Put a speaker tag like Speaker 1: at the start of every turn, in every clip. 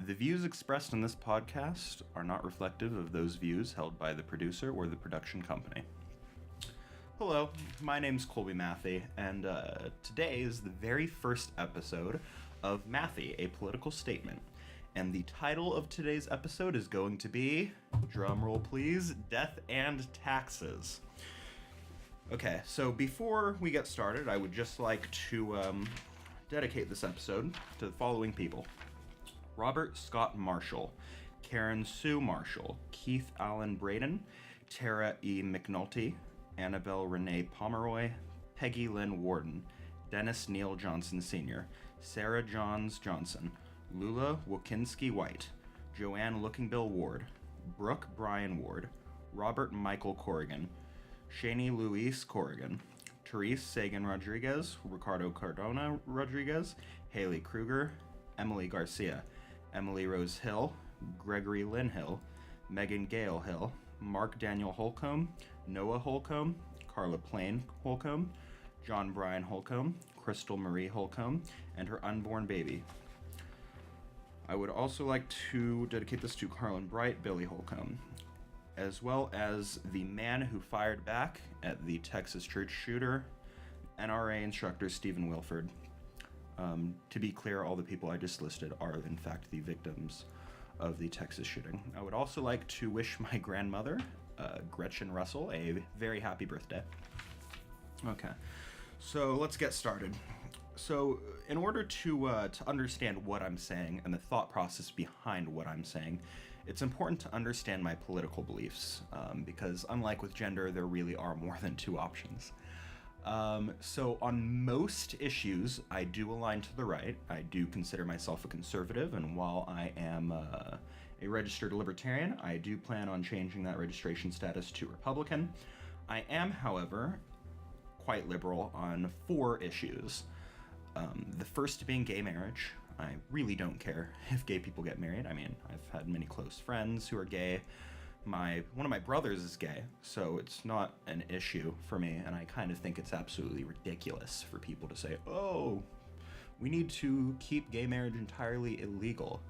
Speaker 1: The views expressed in this podcast are not reflective of those views held by the producer or the production company. Hello, my name's Colby Mathe, and today is the very first episode of Mathe, a political statement. And the title of today's episode is going to be, drumroll please, Death and Taxes. Okay, so before we get started, I would just like to dedicate this episode to the following people. Robert Scott Marshall, Karen Sue Marshall, Keith Allen Braden, Tara E. McNulty, Annabelle Renee Pomeroy, Peggy Lynn Warden, Dennis Neal Johnson Sr., Sarah Johns Johnson, Lula Wokinski White, Joanne Looking Bill Ward, Brooke Brian Ward, Robert Michael Corrigan, Shani Luis Corrigan, Therese Sagan Rodriguez, Ricardo Cardona Rodriguez, Haley Kruger, Emily Garcia, Emily Rose Hill, Gregory Lynn Hill, Megan Gale Hill, Mark Daniel Holcomb, Noah Holcomb, Carla Plain Holcomb, John Brian Holcomb, Crystal Marie Holcomb, and her unborn baby. I would also like to dedicate this to Carlin Bright, Billy Holcomb, as well as the man who fired back at the Texas church shooter, NRA instructor Stephen Wilford. To be clear, all the people I just listed are, in fact, the victims of the Texas shooting. I would also like to wish my grandmother, Gretchen Russell, a very happy birthday. Okay, so let's get started. So, in order to understand what I'm saying and the thought process behind what I'm saying, it's important to understand my political beliefs, because unlike with gender, there really are more than two options. So on most issues, I do align to the right. I do consider myself a conservative, and while I am a registered libertarian, I do plan on changing that registration status to Republican. I am, however, quite liberal on four issues. The first being gay marriage. I really don't care if gay people get married. I mean, I've had many close friends who are gay. One of my brothers is gay, so it's not an issue for me, and I kind of think it's absolutely ridiculous for people to say, oh, we need to keep gay marriage entirely illegal.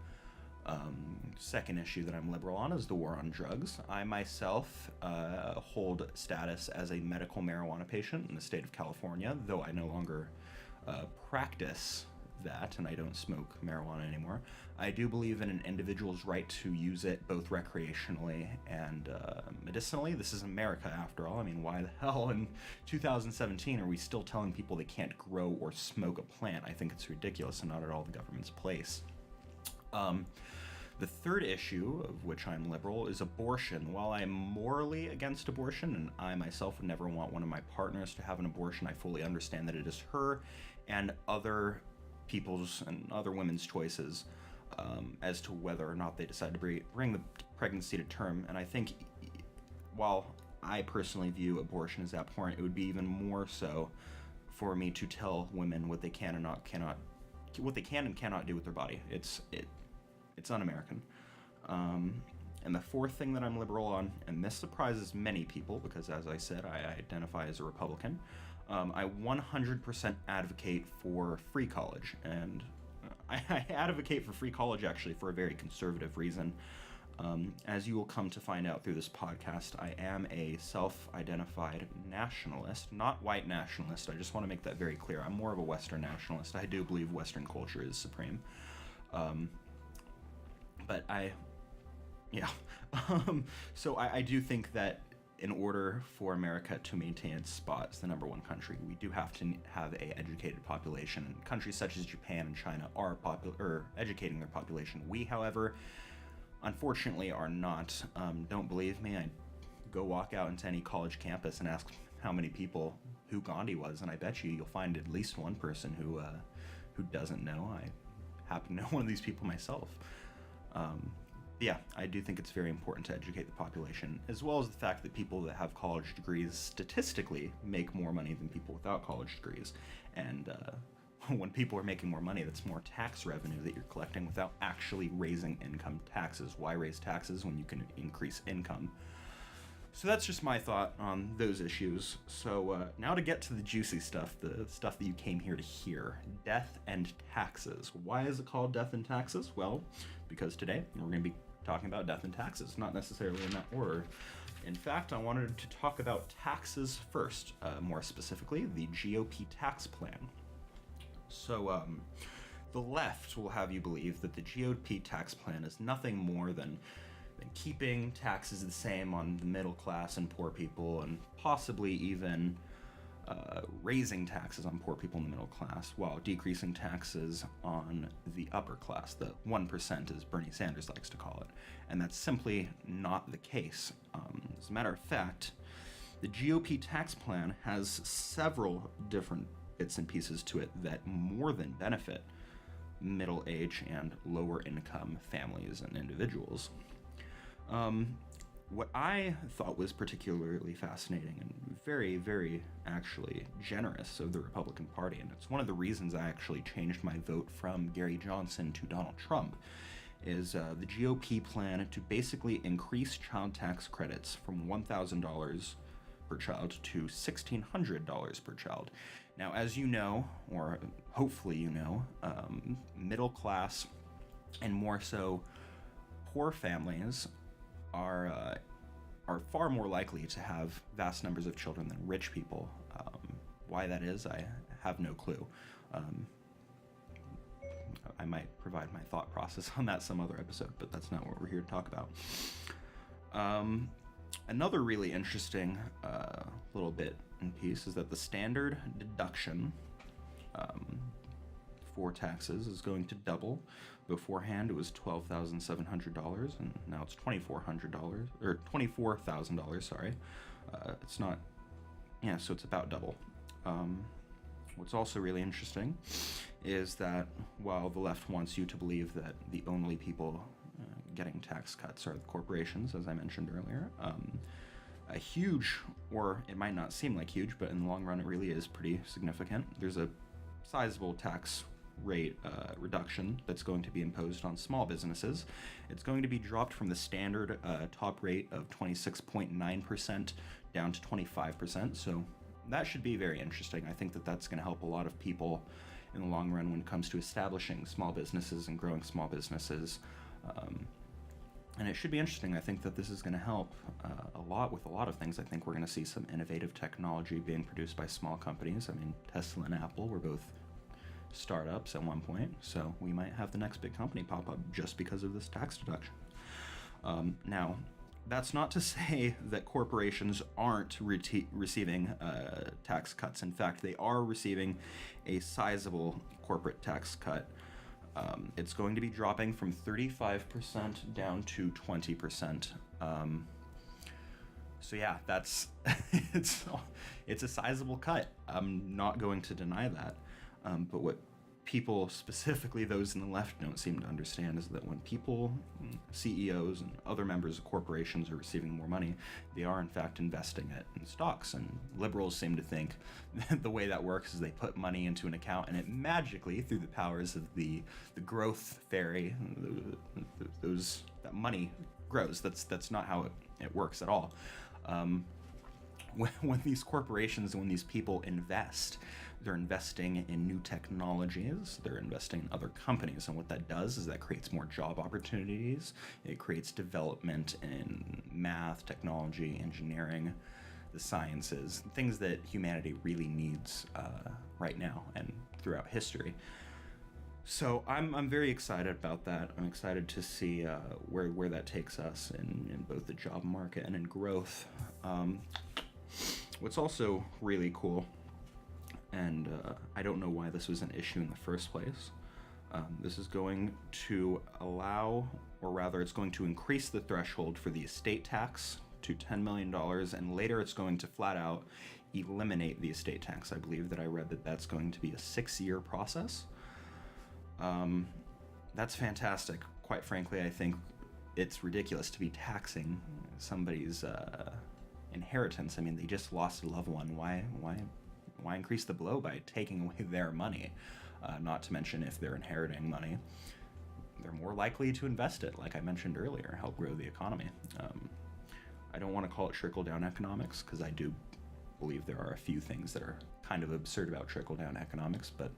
Speaker 1: Second issue that I'm liberal on is the war on drugs. I myself hold status as a medical marijuana patient in the state of California, though I no longer practice that, and I don't smoke marijuana anymore. I do believe in an individual's right to use it both recreationally and medicinally. This is America, after all. I mean, why the hell in 2017 are we still telling people they can't grow or smoke a plant? I think it's ridiculous and not at all the government's place. The third issue, of which I'm liberal, is abortion. While I'm morally against abortion, and I myself would never want one of my partners to have an abortion, I fully understand that it is her and other people's and other women's choices as to whether or not they decide to bring the pregnancy to term. And I think while I personally view abortion as abhorrent, it would be even more so for me to tell women what they can and what they can and cannot do with their body. It's un-American. And the fourth thing that I'm liberal on, and this surprises many people because, as I said, I identify as a Republican, I 100% advocate for free college, and I advocate for free college actually for a very conservative reason. As you will come to find out through this podcast, I am a self-identified nationalist, not white nationalist. I just want to make that very clear. I'm more of a Western nationalist. I do believe Western culture is supreme. So I do think that in order for America to maintain its spot as the number one country, we do have to have a educated population. And countries such as Japan and China are educating their population. We, however, unfortunately are not. Don't believe me? I go walk out into any college campus and ask how many people who Gandhi was, and I bet you'll find at least one person who doesn't know. I happen to know one of these people myself. Yeah, I do think it's very important to educate the population, as well as the fact that people that have college degrees statistically make more money than people without college degrees. And when people are making more money, that's more tax revenue that you're collecting without actually raising income taxes. Why raise taxes when you can increase income? So that's just my thought on those issues. So now to get to the juicy stuff, the stuff that you came here to hear. Death and taxes. Why is it called Death and Taxes? Well, because today we're going to be talking about death and taxes, not necessarily in that order. In fact, I wanted to talk about taxes first, more specifically, the GOP tax plan. So the left will have you believe that the GOP tax plan is nothing more than keeping taxes the same on the middle class and poor people, and possibly even raising taxes on poor people in the middle class while decreasing taxes on the upper class, the 1%, as Bernie Sanders likes to call it. And that's simply not the case. As a matter of fact, the GOP tax plan has several different bits and pieces to it that more than benefit middle-age and lower-income families and individuals. What I thought was particularly fascinating and very, very actually generous of the Republican Party, and it's one of the reasons I actually changed my vote from Gary Johnson to Donald Trump, is the GOP plan to basically increase child tax credits from $1,000 per child to $1,600 per child. Now, as you know, or hopefully you know, middle class and more so poor families are far more likely to have vast numbers of children than rich people. Why that is, I have no clue. I might provide my thought process on that some other episode, but that's not what we're here to talk about. Another really interesting little bit and piece is that the standard deduction for taxes is going to double. Beforehand, it was $12,700, and now it's $2,400 or $24,000. Sorry, it's not. Yeah, so it's about double. What's also really interesting is that while the left wants you to believe that the only people getting tax cuts are the corporations, as I mentioned earlier, a huge, or it might not seem like huge, but in the long run, it really is pretty significant. There's a sizable tax rate reduction that's going to be imposed on small businesses. It's going to be dropped from the standard top rate of 26.9% down to 25%, so that should be very interesting. I think that that's going to help a lot of people in the long run when it comes to establishing small businesses and growing small businesses. And it should be interesting. I think that this is going to help a lot with a lot of things. I think we're going to see some innovative technology being produced by small companies. I mean, Tesla and Apple were both startups at one point, so we might have the next big company pop up just because of this tax deduction. Now, that's not to say that corporations aren't receiving tax cuts. In fact, they are receiving a sizable corporate tax cut. It's going to be dropping from 35% down to 20%. So yeah, that's it's a sizable cut. I'm not going to deny that. But what people, specifically those in the left, don't seem to understand is that when people, CEOs and other members of corporations are receiving more money, they are in fact investing it in stocks. And liberals seem to think that the way that works is they put money into an account and it magically, through the powers of the growth fairy, that money grows. That's not how it works at all. When these corporations and when these people invest, they're investing in new technologies, they're investing in other companies, and what that does is that creates more job opportunities, it creates development in math, technology, engineering, the sciences, things that humanity really needs right now and throughout history. So I'm very excited about that. I'm excited to see where that takes us in both the job market and in growth. What's also really cool, and I don't know why this was an issue in the first place, this is going to allow, or rather it's going to increase the threshold for the estate tax to $10 million, and later it's going to flat out eliminate the estate tax. I believe that I read that that's going to be a 6-year process. That's fantastic. Quite frankly, I think it's ridiculous to be taxing somebody's inheritance. I mean, they just lost a loved one. Why increase the blow by taking away their money? Not to mention, if they're inheriting money, they're more likely to invest it, like I mentioned earlier, help grow the economy. I don't want to call it trickle-down economics, because I do believe there are a few things that are kind of absurd about trickle-down economics, but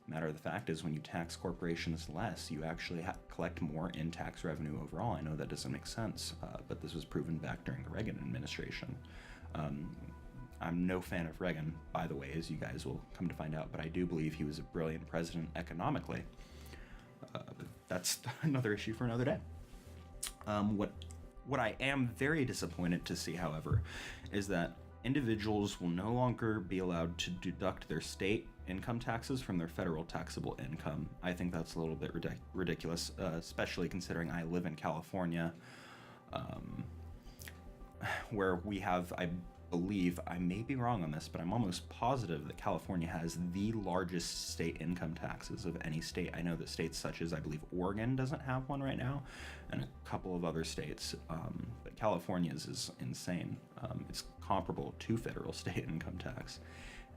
Speaker 1: matter of the fact is when you tax corporations less, you actually collect more in tax revenue overall. I know that doesn't make sense, but this was proven back during the Reagan administration. I'm no fan of Reagan, by the way, as you guys will come to find out, but I do believe he was a brilliant president economically. But that's another issue for another day. What I am very disappointed to see, however, is that individuals will no longer be allowed to deduct their state income taxes from their federal taxable income. I think that's a little bit ridiculous, especially considering I live in California, where we have, I believe, I may be wrong on this, but I'm almost positive that California has the largest state income taxes of any state. I know that states such as, I believe, Oregon doesn't have one right now, and a couple of other states, but California's is insane. It's comparable to federal state income tax.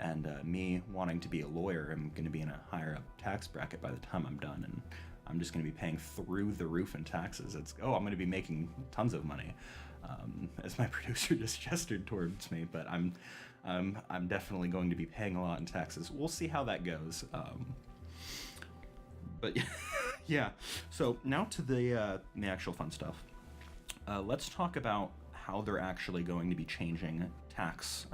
Speaker 1: And me wanting to be a lawyer, I'm going to be in a higher up tax bracket by the time I'm done, and I'm just going to be paying through the roof in taxes. I'm going to be making tons of money, as my producer just gestured towards me. But I'm definitely going to be paying a lot in taxes. We'll see how that goes. But yeah. So now to the actual fun stuff. Let's talk about how they're actually going to be changing tax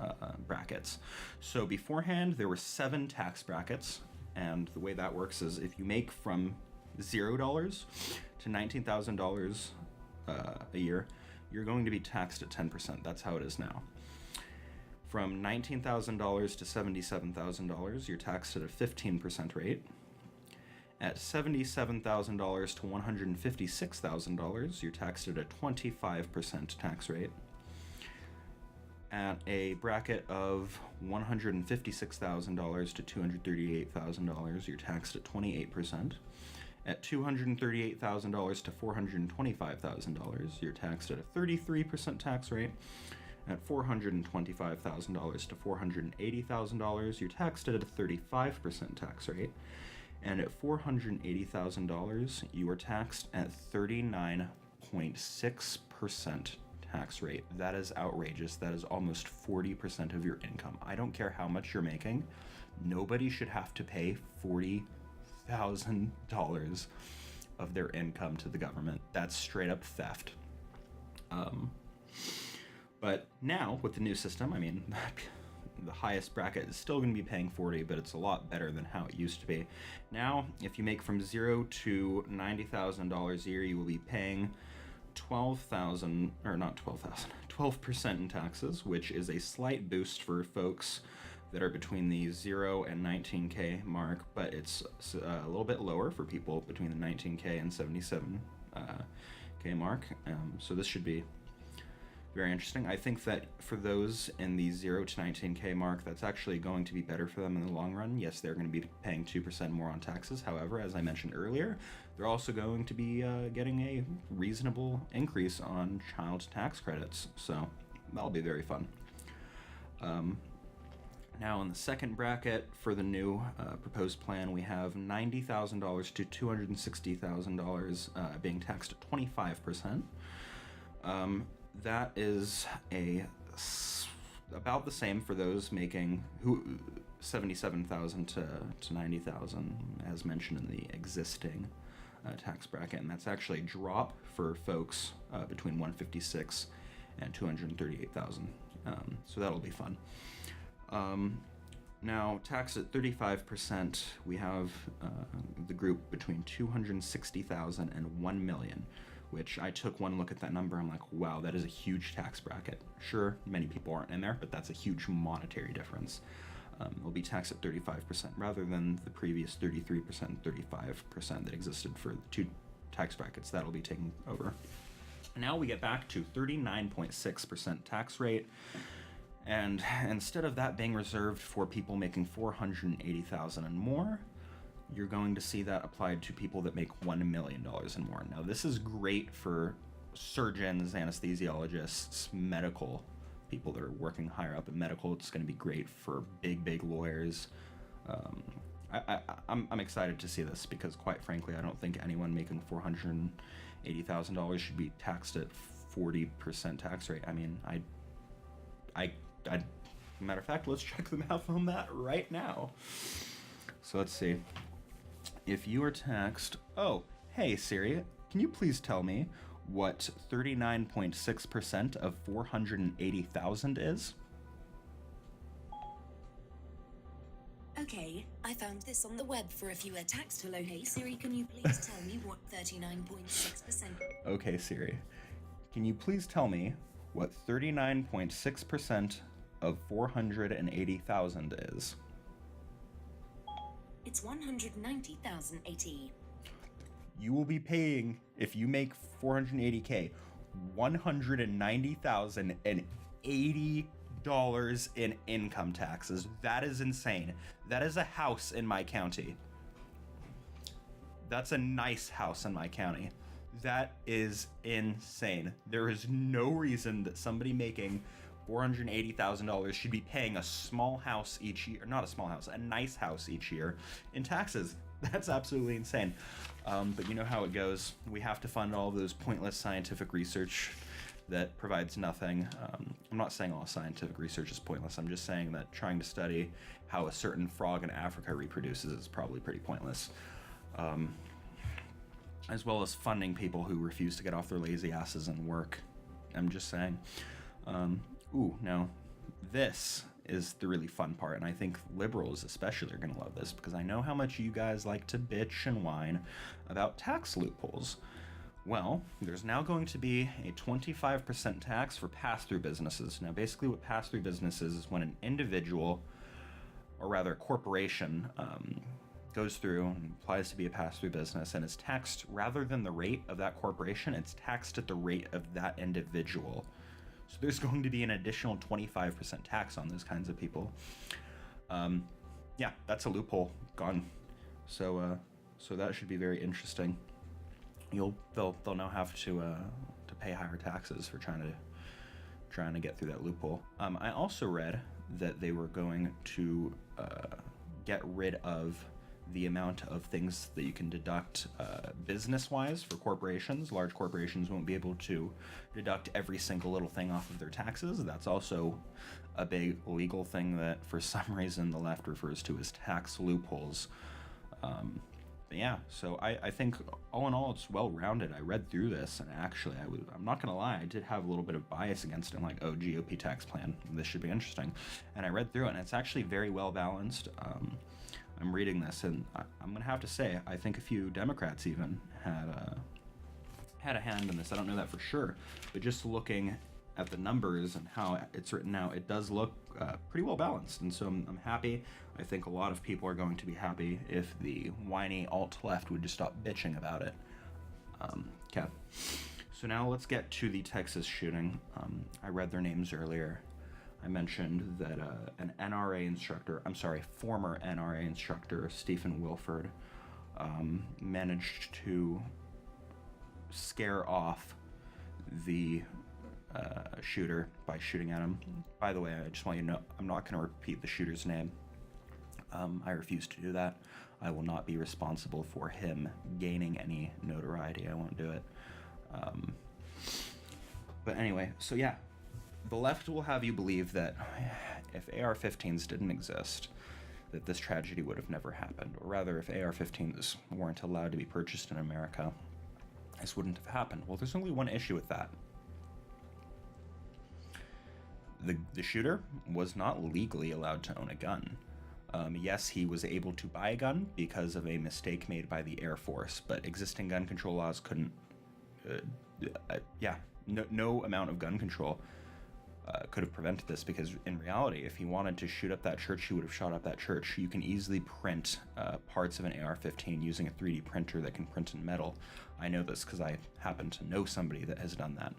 Speaker 1: brackets. So beforehand, there were 7 tax brackets, and the way that works is if you make from $0 to $19,000 a year, you're going to be taxed at 10%. That's how it is now. From $19,000 to $77,000, you're taxed at a 15% rate. At $77,000 to $156,000, you're taxed at a 25% tax rate. At a bracket of $156,000 to $238,000, you're taxed at 28%. At $238,000 to $425,000, you're taxed at a 33% tax rate. At $425,000 to $480,000, you're taxed at a 35% tax rate. And at $480,000, you are taxed at 39.6% tax rate. That is outrageous. That is almost 40% of your income. I don't care how much you're making. Nobody should have to pay $40,000 of their income to the government. That's straight up theft. But now, with the new system, I mean, the highest bracket is still going to be paying 40, but it's a lot better than how it used to be. Now, if you make from 0 to $90,000 a year, you will be paying 12% in taxes, which is a slight boost for folks that are between the 0 and 19K mark, but it's a little bit lower for people between the 19K and 77K mark. So this should be very interesting. I think that for those in the 0 to 19K mark, that's actually going to be better for them in the long run. Yes, they're going to be paying 2% more on taxes. However, as I mentioned earlier, they're also going to be getting a reasonable increase on child tax credits. So that'll be very fun. Now, in the second bracket for the new proposed plan, we have $90,000 to $260,000 being taxed at 25%. That is about the same for those making $77,000 to $90,000, as mentioned in the existing tax bracket, and that's actually a drop for folks between $156,000 and $238,000. So that'll be fun. Now, taxed at 35%, we have the group between $260,000 and $1 million. Which I took one look at that number, I'm like, wow, that is a huge tax bracket. Sure, many people aren't in there, but that's a huge monetary difference. It'll be taxed at 35% rather than the previous 33% and 35% that existed for the two tax brackets. That'll be taken over. Now we get back to 39.6% tax rate. And instead of that being reserved for people making $480,000 and more, you're going to see that applied to people that make $1 million and more. Now, this is great for surgeons, anesthesiologists, medical people that are working higher up in medical. It's going to be great for big lawyers. I'm excited to see this because, quite frankly, I don't think anyone making $480,000 should be taxed at 40% tax rate. I mean, matter of fact, let's check the math on that right now. So let's see. If you are taxed, oh, hey Siri, can you please tell me what 39.6% of 480,000 is?
Speaker 2: Okay, I found this on the web for if you were taxed. Hello, hey Siri, can you please tell me what 39.6%?
Speaker 1: Okay, Siri, can you please tell me what 39.6% of 480,000 is?
Speaker 2: It's 190,080.
Speaker 1: You will be paying, if you make 480K, $190,080 in income taxes. That is insane. That is a house in my county. That's a nice house in my county. That is insane. There is no reason that somebody making $480,000 should be paying a small house each year, not a small house, a nice house each year in taxes. That's absolutely insane. But you know how it goes. We have to fund all of those pointless scientific research that provides nothing. I'm not saying all scientific research is pointless. I'm just saying that trying to study how a certain frog in Africa reproduces is probably pretty pointless. As well as funding people who refuse to get off their lazy asses and work. I'm just saying. Now, this is the really fun part, and I think liberals especially are going to love this, because I know how much you guys like to bitch and whine about tax loopholes. Well, there's now going to be a 25% tax for pass-through businesses. Now, basically what pass-through business is when an individual, or rather a corporation, goes through and applies to be a pass-through business and is taxed, rather than the rate of that corporation, it's taxed at the rate of that individual. So there's going to be an additional 25% tax on those kinds of people. Yeah, that's a loophole gone. So that should be very interesting. They'll now have to pay higher taxes for trying to get through that loophole. I also read that they were going to get rid of the amount of things that you can deduct business-wise for corporations. Large corporations won't be able to deduct every single little thing off of their taxes. That's also a big legal thing that for some reason the left refers to as tax loopholes. But yeah, so I think all in all it's well-rounded. I read through this, and actually I'm not gonna lie, I did have a little bit of bias against it. I'm like, oh, GOP tax plan, this should be interesting. And I read through it, and it's actually very well-balanced. I'm reading this, and I'm gonna have to say, I think a few Democrats even had a hand in this. I don't know that for sure, but just looking at the numbers and how it's written out, it does look pretty well balanced, and so I'm happy. I think a lot of people are going to be happy if the whiny alt-left would just stop bitching about it. Okay, so now let's get to the Texas shooting. I read their names earlier. I mentioned that an NRA instructor, former NRA instructor, Stephen Wilford, managed to scare off the shooter by shooting at him. By the way, I just want you to know, I'm not going to repeat the shooter's name. I refuse to do that. I will not be responsible for him gaining any notoriety. I won't do it. But anyway, so yeah. The left will have you believe that if AR-15s didn't exist, that this tragedy would have never happened. Or rather, if AR-15s weren't allowed to be purchased in America, this wouldn't have happened. Well, there's only one issue with that. The shooter was not legally allowed to own a gun. Yes, he was able to buy a gun because of a mistake made by the Air Force, but existing gun control laws couldn't... no amount of gun control could have prevented this, because in reality, if he wanted to shoot up that church, he would have shot up that church. You can easily print parts of an AR-15 using a 3D printer that can print in metal. I know this because I happen to know somebody that has done that.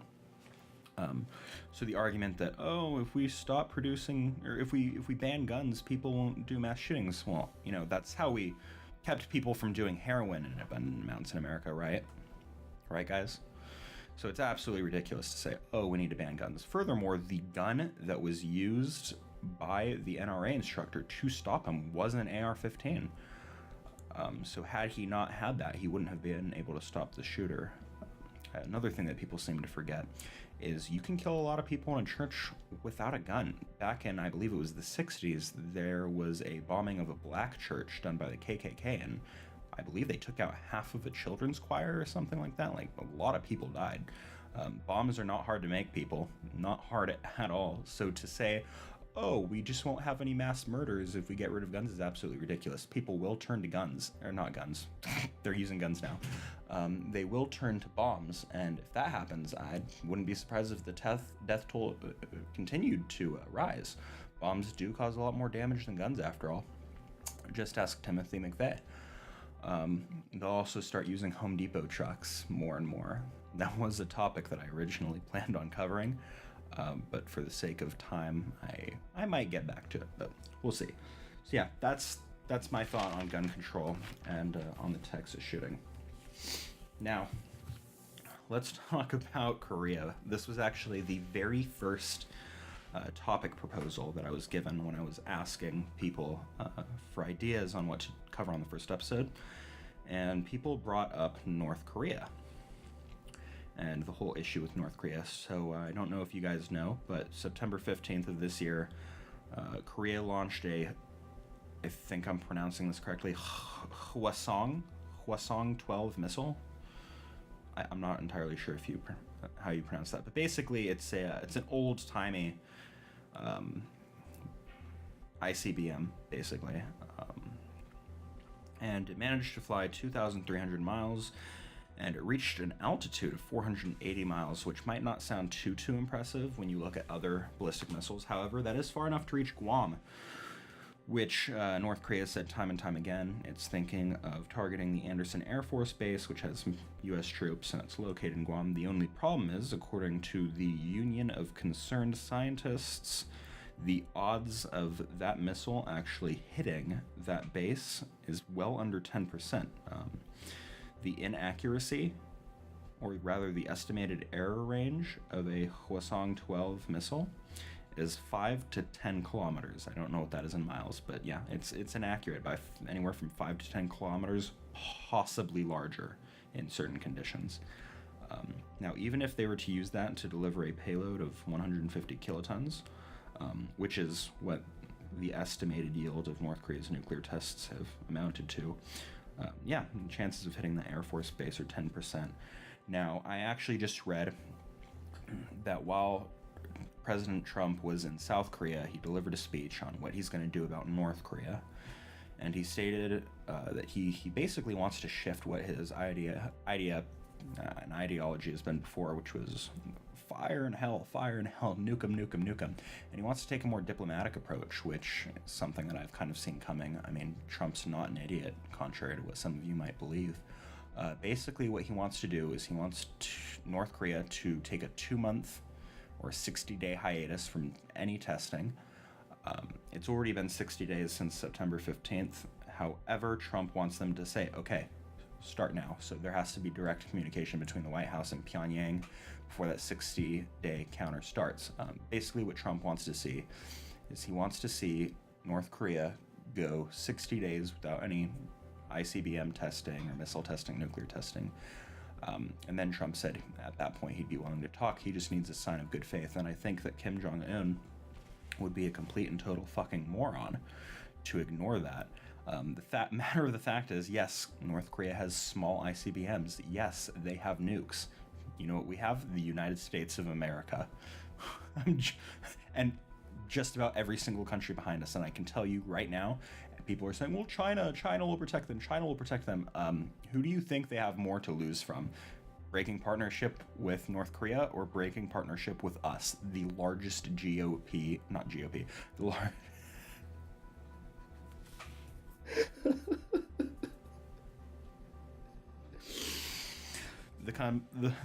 Speaker 1: So the argument that, oh, if we stop producing, or if we ban guns, people won't do mass shootings. Well, you know, that's how we kept people from doing heroin in abundant amounts in America, right? Right, guys? So it's absolutely ridiculous to say, oh, we need to ban guns. Furthermore, the gun that was used by the NRA instructor to stop him was an AR-15. So had he not had that, he wouldn't have been able to stop the shooter. another thing that people seem to forget is you can kill a lot of people in a church without a gun. Back in, I believe it was the 60s, there was a bombing of a black church done by the KKK, and I believe they took out half of a children's choir or something like that. Like, a lot of people died. Bombs are not hard to make, people. Not hard at all. So to say, oh, we just won't have any mass murders if we get rid of guns is absolutely ridiculous. People will turn to guns. Or not guns. They're using guns now. They will turn to bombs, and if that happens, I wouldn't be surprised if the death toll continued to rise. Bombs do cause a lot more damage than guns, after all. Just ask Timothy McVeigh. They'll also start using Home Depot trucks more and more. That was a topic that I originally planned on covering, but for the sake of time, I might get back to it, but we'll see. So yeah, that's my thought on gun control and on the Texas shooting. Now, let's talk about Korea. This was actually the very first topic proposal that I was given when I was asking people for ideas on what to cover on the first episode, and people brought up North Korea and the whole issue with North Korea. So I don't know if you guys know, but September 15th of this year, Korea launched I think I'm pronouncing this correctly, Hwasong 12 missile. I'm not entirely sure if how you pronounce that, but basically it's an old-timey ICBM, basically. And it managed to fly 2,300 miles, and it reached an altitude of 480 miles, which might not sound too impressive when you look at other ballistic missiles. However, that is far enough to reach Guam, which North Korea said time and time again it's thinking of targeting the Andersen Air Force Base, which has U.S. troops, and it's located in Guam. The only problem is, according to the Union of Concerned Scientists, the odds of that missile actually hitting that base is well under 10%. The inaccuracy, or rather the estimated error range of a Hwasong 12 missile is 5 to 10 kilometers. I don't know what that is in miles, but yeah, it's inaccurate by anywhere from 5 to 10 kilometers, possibly larger in certain conditions. Now, even if they were to use that to deliver a payload of 150 kilotons, which is what the estimated yield of North Korea's nuclear tests have amounted to, yeah, chances of hitting the Air Force Base are 10%. Now, I actually just read that while President Trump was in South Korea, he delivered a speech on what he's going to do about North Korea, and he stated that he basically wants to shift what his ideology has been before, which was fire in hell, nuke 'em, nuke 'em, nuke 'em. And he wants to take a more diplomatic approach, which is something that I've kind of seen coming. I mean, Trump's not an idiot, contrary to what some of you might believe. Basically, what he wants to do is he wants North Korea to take a 2-month or 60-day hiatus from any testing. It's already been 60 days since September 15th. However, Trump wants them to say, okay, start now. So there has to be direct communication between the White House and Pyongyang before that 60-day counter starts. Basically, what Trump wants to see is he wants to see North Korea go 60 days without any ICBM testing or missile testing, nuclear testing. And then Trump said at that point he'd be willing to talk. He just needs a sign of good faith. And I think that Kim Jong-un would be a complete and total fucking moron to ignore that. Matter of the fact is, yes, North Korea has small ICBMs. Yes, they have nukes. You know what we have? The United States of America. And just about every single country behind us. And I can tell you right now, people are saying, well, China will protect them. Who do you think they have more to lose from? Breaking partnership with North Korea or breaking partnership with us, the largest the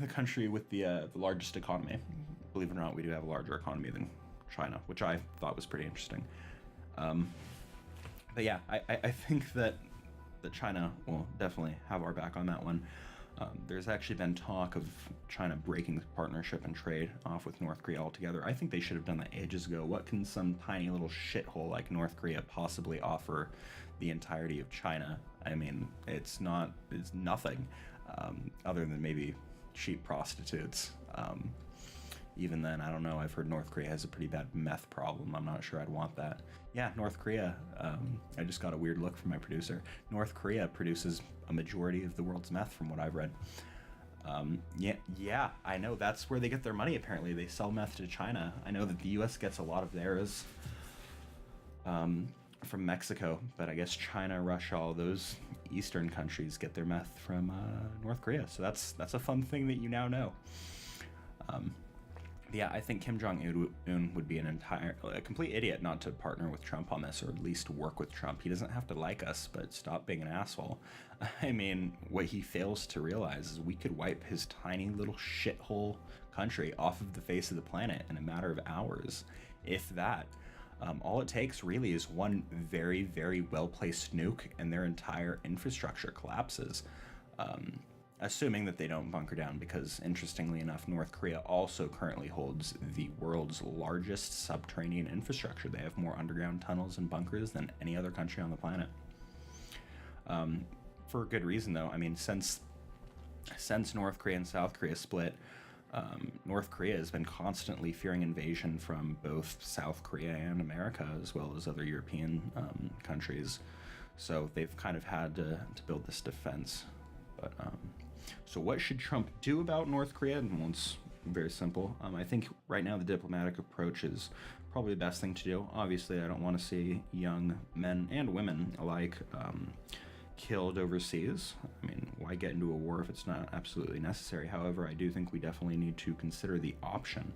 Speaker 1: country with the largest economy. Believe it or not, we do have a larger economy than China, which I thought was pretty interesting. But yeah, I think that China will definitely have our back on that one. There's actually been talk of China breaking the partnership and trade off with North Korea altogether. I think they should have done that ages ago. What can some tiny little shithole like North Korea possibly offer the entirety of China? I mean, it's nothing, other than maybe cheap prostitutes. Even then, I don't know. I've heard North Korea has a pretty bad meth problem. I'm not sure I'd want that. Yeah, North Korea. I just got a weird look from my producer. North Korea produces a majority of the world's meth, from what I've read. Yeah, I know. That's where they get their money, apparently. They sell meth to China. I know that the U.S. gets a lot of theirs from Mexico, but I guess China, Russia, all those eastern countries get their meth from North Korea. So that's a fun thing that you now know. Yeah, I think Kim Jong-un would be a complete idiot not to partner with Trump on this, or at least work with Trump. He doesn't have to like us, but stop being an asshole. I mean, what he fails to realize is we could wipe his tiny little shithole country off of the face of the planet in a matter of hours, if that. All it takes really is one very, very well-placed nuke and their entire infrastructure collapses. Assuming that they don't bunker down, because interestingly enough, North Korea also currently holds the world's largest subterranean infrastructure. They have more underground tunnels and bunkers than any other country on the planet. For good reason, though. I mean, since North Korea and South Korea split, North Korea has been constantly fearing invasion from both South Korea and America, as well as other European countries. So they've kind of had to build this defense. But so what should Trump do about North Korea? Well, it's very simple. I think right now the diplomatic approach is probably the best thing to do. Obviously, I don't want to see young men and women alike killed overseas. I mean, why get into a war if it's not absolutely necessary? However, I do think we definitely need to consider the option.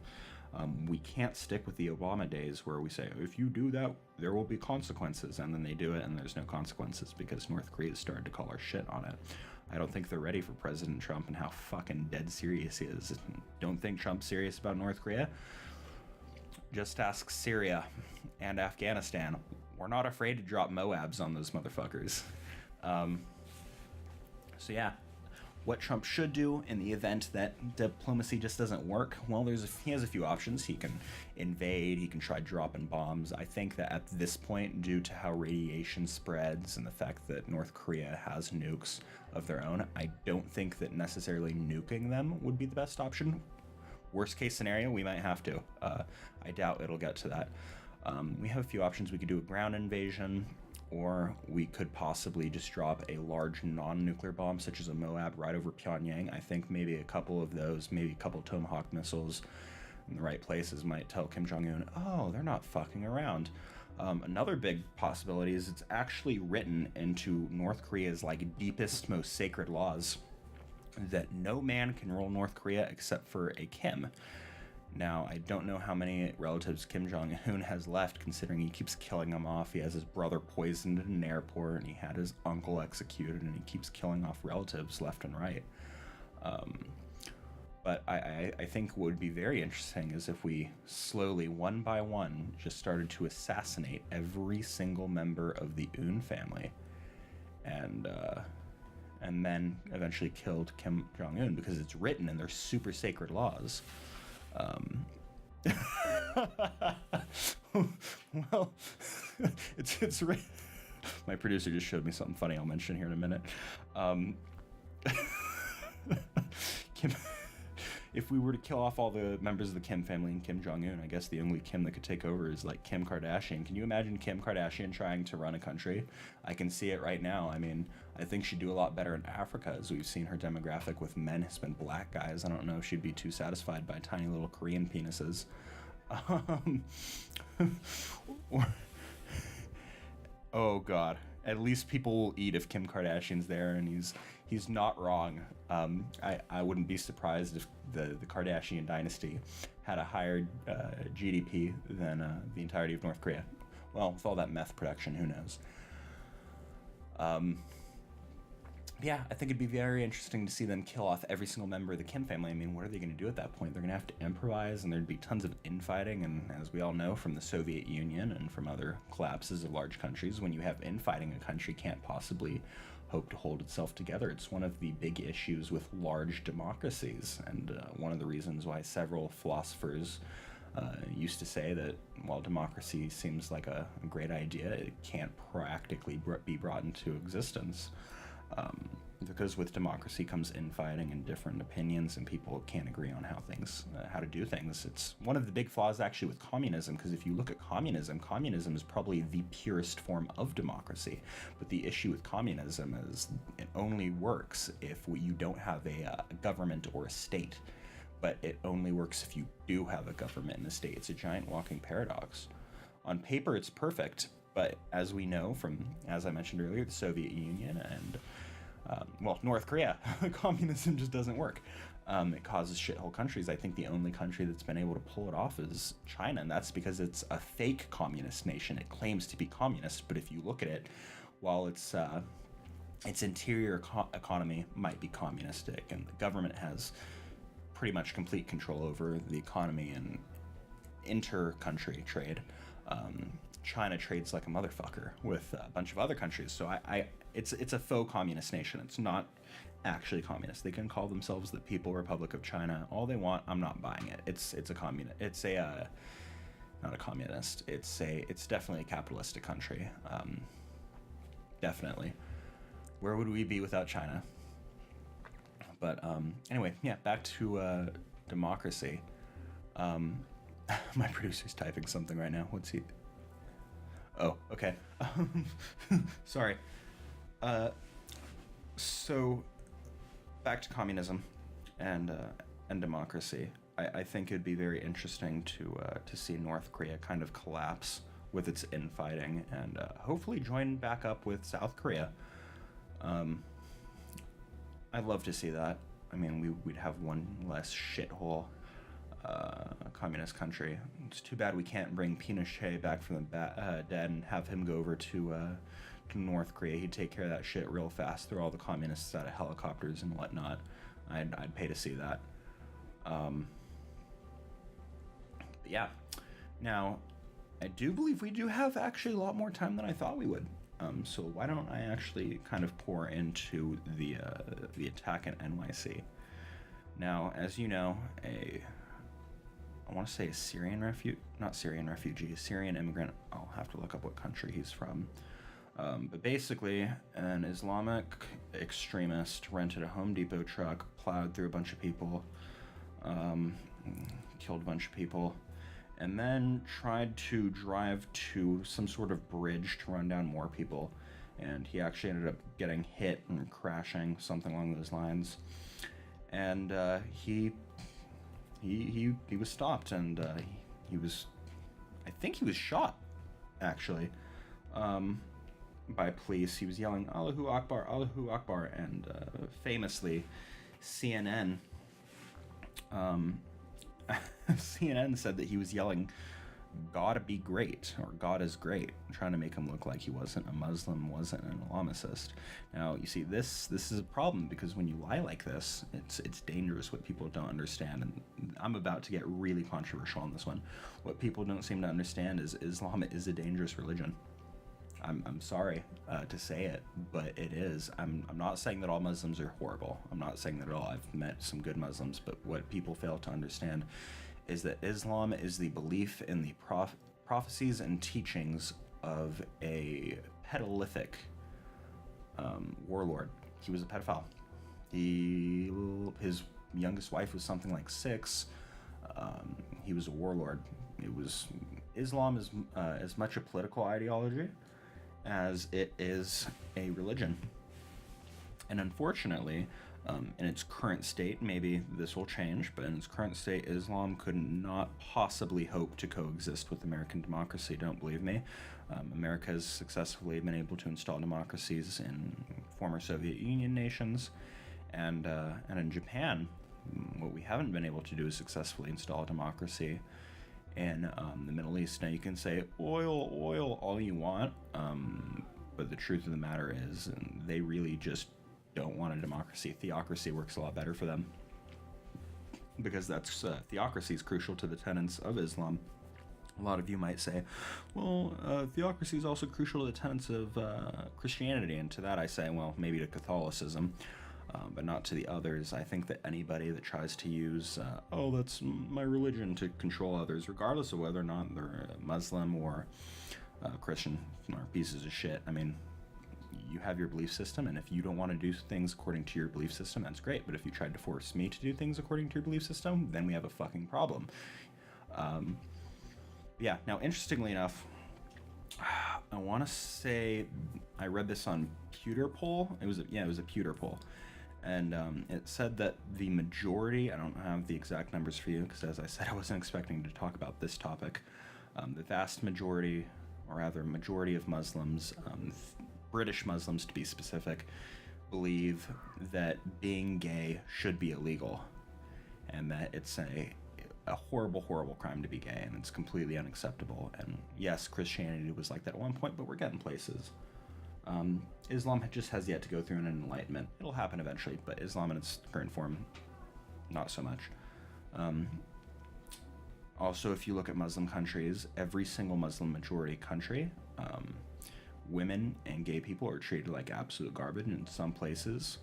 Speaker 1: We can't stick with the Obama days where we say, if you do that, there will be consequences, and then they do it and there's no consequences because North Korea started to call our shit on it. I don't think they're ready for President Trump and how fucking dead serious he is. Don't think Trump's serious about North Korea? Just ask Syria and Afghanistan. We're not afraid to drop Moabs on those motherfuckers. So yeah, what Trump should do in the event that diplomacy just doesn't work, well, he has a few options. He can invade, he can try dropping bombs. I think that at this point, due to how radiation spreads and the fact that North Korea has nukes of their own, I don't think that necessarily nuking them would be the best option. Worst case scenario, we might have to. I doubt it'll get to that. We have a few options. We could do a ground invasion, or we could possibly just drop a large non-nuclear bomb, such as a Moab, right over Pyongyang. I think maybe a couple of those, maybe a couple Tomahawk missiles in the right places might tell Kim Jong-un, oh, they're not fucking around. Another big possibility is it's actually written into North Korea's deepest, most sacred laws that no man can rule North Korea except for a Kim. Now, I don't know how many relatives Kim Jong-un has left, considering he keeps killing them off. He has his brother poisoned in an airport, and he had his uncle executed, and he keeps killing off relatives left and right. But I think what would be very interesting is if we slowly, one by one, just started to assassinate every single member of the Un family, and then eventually killed Kim Jong-un, because it's written in their super sacred laws. Well, it's my producer just showed me something funny I'll mention here in a minute. Kim, if we were to kill off all the members of the Kim family and Kim Jong-un, I guess the only Kim that could take over is Kim Kardashian. Can you imagine Kim Kardashian trying to run a country? I can see it right now. I mean, I think she'd do a lot better in Africa, as we've seen her demographic with men has been black guys. I don't know if she'd be too satisfied by tiny little Korean penises. Oh God. At least people will eat if Kim Kardashian's there, and he's not wrong. I wouldn't be surprised if the Kardashian dynasty had a higher GDP than the entirety of North Korea. Well, with all that meth production, who knows? Yeah, I think it'd be very interesting to see them kill off every single member of the Kim family. I mean, what are they going to do at that point? They're going to have to improvise, and there'd be tons of infighting. And as we all know from the Soviet Union and from other collapses of large countries, when you have infighting, a country can't possibly hope to hold itself together. It's one of the big issues with large democracies, and one of the reasons why several philosophers used to say that while democracy seems like a great idea, it can't practically be brought into existence. because with democracy comes infighting and different opinions, and people can't agree on how to do things. It's one of the big flaws actually with communism, because if you look at communism is probably the purest form of democracy. But the issue with communism is it only works if you don't have a government or a state. But it only works if you do have a government and a state. It's a giant walking paradox. On paper, it's perfect, but as we know from, as I mentioned earlier, the Soviet Union and North Korea, communism just doesn't work. It causes shithole countries. I think the only country that's been able to pull it off is China, and that's because it's a fake communist nation. It claims to be communist, but if you look at it, while its interior economy might be communistic, and the government has pretty much complete control over the economy and inter-country trade, China trades like a motherfucker with a bunch of other countries. So it's a faux communist nation. It's not actually communist. They can call themselves the People Republic of China all they want. I'm not buying it. It's a communist. It's a not a communist. It's definitely a capitalistic country. Definitely. Where would we be without China? But anyway, yeah. Back to democracy. My producer's typing something right now. What's he? Oh, okay. Sorry. So, back to communism and democracy. I think it'd be very interesting to see North Korea kind of collapse with its infighting and hopefully join back up with South Korea. I'd love to see that. I mean, we'd have one less shithole communist country. It's too bad we can't bring Pinochet back from the dead and have him go over to North Korea. He'd take care of that shit real fast, throw all the communists out of helicopters and whatnot. I'd pay to see that. But yeah. Now, I do believe we do have actually a lot more time than I thought we would. So why don't I actually kind of pour into the attack in NYC? Now, as you know, I want to say a Syrian immigrant. I'll have to look up what country he's from. But basically, an Islamic extremist rented a Home Depot truck, plowed through a bunch of people, killed a bunch of people, and then tried to drive to some sort of bridge to run down more people. And he actually ended up getting hit and crashing, something along those lines. And he was stopped, and I think he was shot, actually, by police. He was yelling, Allahu Akbar, Allahu Akbar, and famously, CNN said that he was yelling, God be great, or God is great, trying to make him look like he wasn't a Muslim, wasn't an Islamicist. Now, you see, this is a problem, because when you lie like this, it's dangerous. What people don't understand, and I'm about to get really controversial on this one, what people don't seem to understand is Islam is a dangerous religion. I'm sorry to say it, but it is. I'm not saying that all Muslims are horrible. I'm not saying that at all. I've met some good Muslims, but what people fail to understand is that Islam is the belief in the prophecies and teachings of a pedophilic warlord. He was a pedophile. His youngest wife was something like 6. He was a warlord. Islam is as much a political ideology as it is a religion. And unfortunately, in its current state, maybe this will change, but in its current state, Islam could not possibly hope to coexist with American democracy. Don't believe me. America has successfully been able to install democracies in former Soviet Union nations, and in Japan, what we haven't been able to do is successfully install a democracy in the Middle East. Now, you can say oil all you want, but the truth of the matter is, they really just don't want a democracy. Theocracy works a lot better for them, because that's theocracy is crucial to the tenets of Islam. A lot of you might say, well, theocracy is also crucial to the tenets of Christianity, and to that I say, well, maybe to Catholicism, but not to the others. I think that anybody that tries to use, that's my religion, to control others, regardless of whether or not they're Muslim or Christian, are pieces of shit. I mean, you have your belief system, and if you don't want to do things according to your belief system, that's great. But if you tried to force me to do things according to your belief system, then we have a fucking problem. Yeah. Now, interestingly enough, I want to say I read this on Pewter Poll. It was a Pewter Poll, and it said that the majority. I don't have the exact numbers for you because, as I said, I wasn't expecting to talk about this topic. The vast majority, or rather, majority of Muslims, British Muslims to be specific, believe that being gay should be illegal, and that it's a horrible, horrible crime to be gay, and it's completely unacceptable. And yes, Christianity was like that at one point, but we're getting places. Islam just has yet to go through an enlightenment. It'll happen eventually, but Islam in its current form, not so much. Also, if you look at Muslim countries, every single Muslim majority country, women and gay people are treated like absolute garbage. In some places,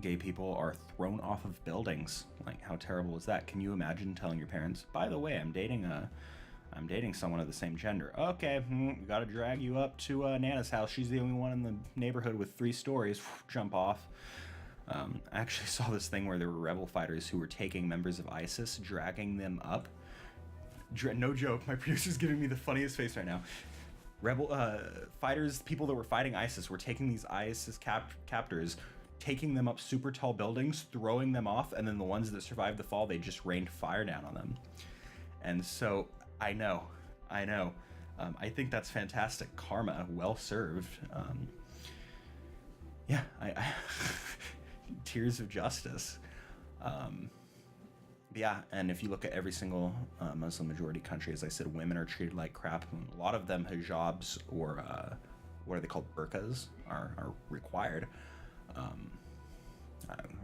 Speaker 1: gay people are thrown off of buildings. Like, how terrible is that? Can you imagine telling your parents, by the way, I'm dating someone of the same gender. Okay, we gotta drag you up to Nana's house. She's the only one in the neighborhood with 3 stories. Jump off. I actually saw this thing where there were rebel fighters who were taking members of ISIS, dragging them up. No joke, my producer's giving me the funniest face right now. Rebel fighters, people that were fighting ISIS, were taking these ISIS captors, taking them up super tall buildings, throwing them off, and then the ones that survived the fall, they just rained fire down on them. And so, I know. I think that's fantastic karma, well served. Yeah, I tears of justice. Yeah, and if you look at every single Muslim majority country, as I said, women are treated like crap. A lot of them, hijabs, or what are they called, burqas, are required.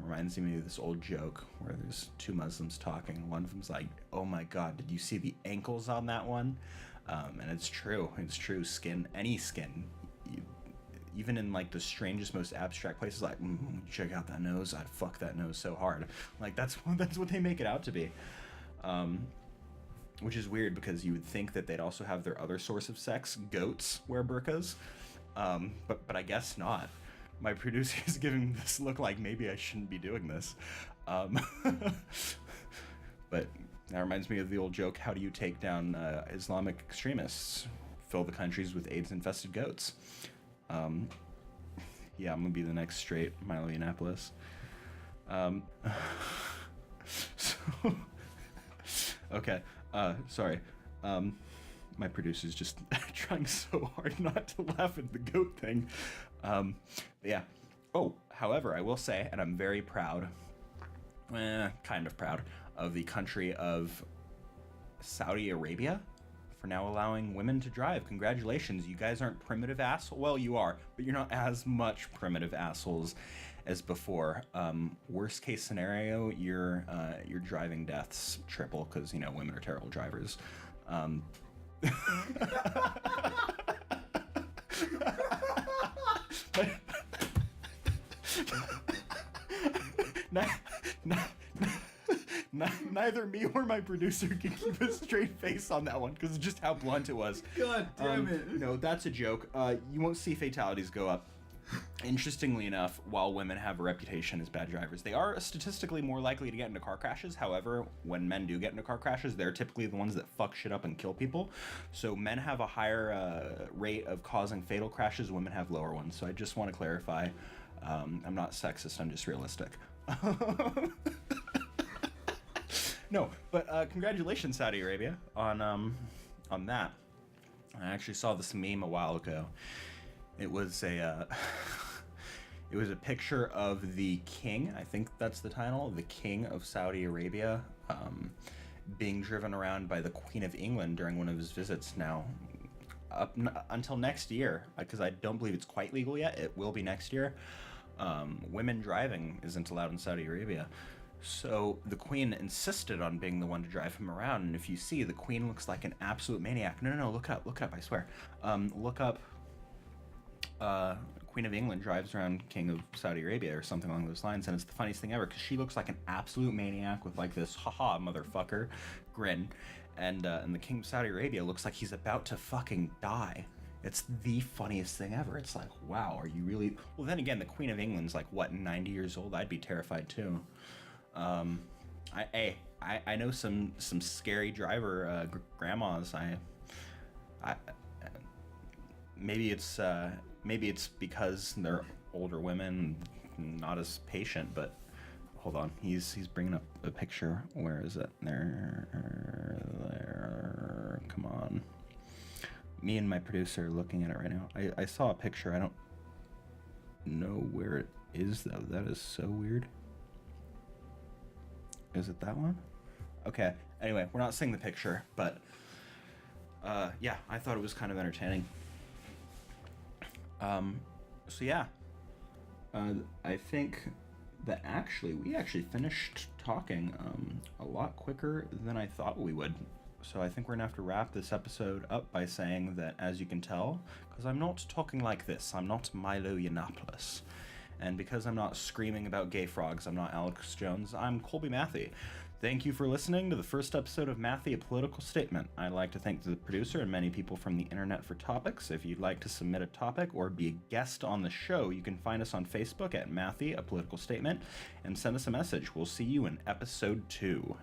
Speaker 1: Reminds me of this old joke where there's 2 Muslims talking. One of them's like, "Oh my God, did you see the ankles on that one?" And it's true. Skin, any skin, even in like the strangest, most abstract places, like, check out that nose. I'd fuck that nose so hard. Like, that's what they make it out to be. Which is weird because you would think that they'd also have their other source of sex, goats, wear burqas, but I guess not. My producer is giving this look like maybe I shouldn't be doing this. But that reminds me of the old joke, how do you take down Islamic extremists? Fill the countries with AIDS-infested goats. Yeah, I'm gonna be the next straight Milo Yiannopoulos. Okay, sorry. My producer's just trying so hard not to laugh at the goat thing. Yeah. Oh, however, I will say, and I'm very proud, kind of proud, of the country of Saudi Arabia for now allowing women to drive. Congratulations, you guys aren't primitive assholes. Well, you are, but you're not as much primitive assholes as before. Worst case scenario, your driving deaths triple because, you know, women are terrible drivers. Neither me or my producer can keep a straight face on that one because of just how blunt it was.
Speaker 3: God damn it.
Speaker 1: No, that's a joke. You won't see fatalities go up. Interestingly enough, while women have a reputation as bad drivers, they are statistically more likely to get into car crashes. However, when men do get into car crashes, they're typically the ones that fuck shit up and kill people. So men have a higher rate of causing fatal crashes, women have lower ones. So I just want to clarify, I'm not sexist, I'm just realistic. No, but congratulations, Saudi Arabia, on that. I actually saw this meme a while ago. It was a picture of the king. I think that's the title, the king of Saudi Arabia, being driven around by the Queen of England during one of his visits. Now, until next year, because I don't believe it's quite legal yet. It will be next year. Women driving isn't allowed in Saudi Arabia. So the Queen insisted on being the one to drive him around, and if you see, the Queen looks like an absolute maniac. No, look up, I swear. Look up, Queen of England drives around King of Saudi Arabia or something along those lines, and it's the funniest thing ever, because she looks like an absolute maniac with like this haha motherfucker grin, and the King of Saudi Arabia looks like he's about to fucking die. It's the funniest thing ever. It's like, wow, are you really? Well, then again, the Queen of England's like what, 90 years old? I'd be terrified too. I know some scary driver grandmas. I maybe it's because they're older women, not as patient. But hold on, he's bringing up a picture. Where is it? There. Come on. Me and my producer are looking at it right now. I saw a picture. I don't know where it is though. That is so weird. Is it that one? Okay. Anyway, we're not seeing the picture, but yeah, I thought it was kind of entertaining. So yeah, I think that we actually finished talking a lot quicker than I thought we would. So I think we're gonna have to wrap this episode up by saying that, as you can tell, because I'm not talking like this, I'm not Milo Yiannopoulos. And because I'm not screaming about gay frogs, I'm not Alex Jones, I'm Colby Mathe. Thank you for listening to the first episode of Mathe, A Political Statement. I'd like to thank the producer and many people from the internet for topics. If you'd like to submit a topic or be a guest on the show, you can find us on Facebook at Mathe, A Political Statement, and send us a message. We'll see you in episode 2.